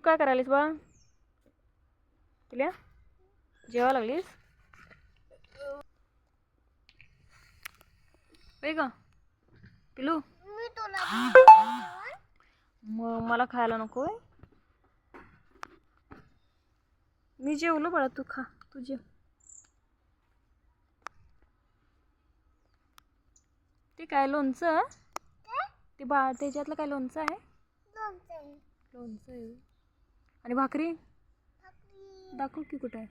काय करायलीस बा? पिल्या जेवा लागलीस? होय का पिलू? मग मला खायला नको? मी जेवलो बाळा, तू खा, तू जेव. ते काय लोणचं? ते त्याच्यातलं काय लोणचं आहे? लोणचं आहे. आणि भाकरी दाखव की कुठे आहे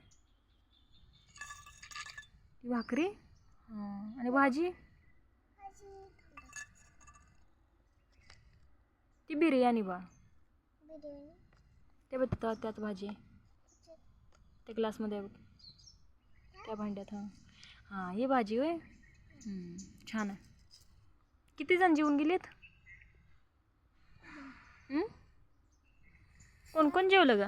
ती भाकरी? हां. आणि भाजी? ती बिर्याणी बा. ते बघ त्यात भाजी त्या ग्लासमध्ये आहे, त्या भांड्यात. हां हां, ही भाजी होय. छान आहे. किती जण जेवून गेलीत? कोण कोण जेवलं ग?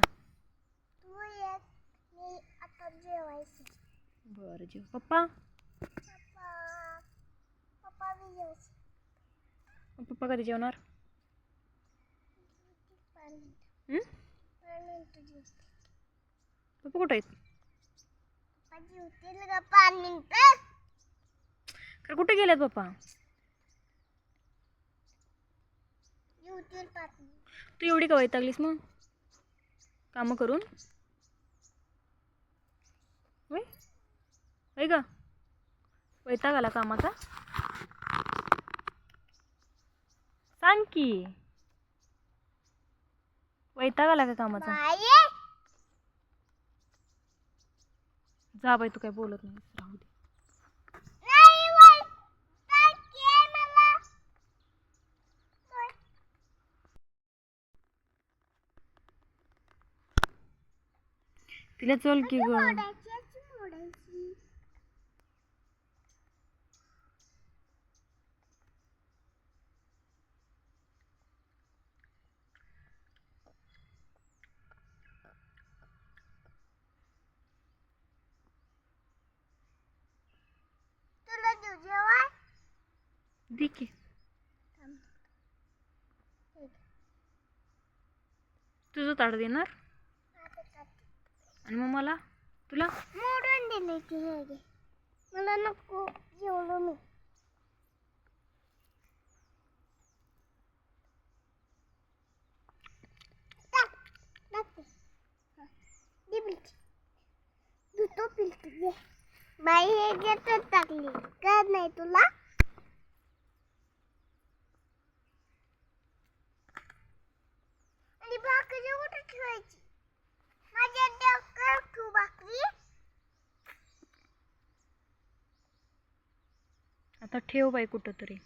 बरं जेव. पप्पा? पप्पा कधी जेवणार? पप्पा कुठे आहेत? कुठे गेलेत पप्पा? तू एवढी का वैतागलीस मग काम करून? होय होय का? वैताग आला कामाचा? सांग की, वैताग आला का कामाचा? जा बाई, तू काय बोलत नाही, राहू दे. तिला चल की ग. दे की. तुझं ताट देणार आणि मग मला तुला मोडून दिले की. मला नको, जेवलो मी. बाई हे घेतच टाकली कर नाही तुला. आणि भाकरी कुठे ठेवायची? माझ्या डोक्यावर ठेव भाकरी. आता ठेव बाई कुठं तरी.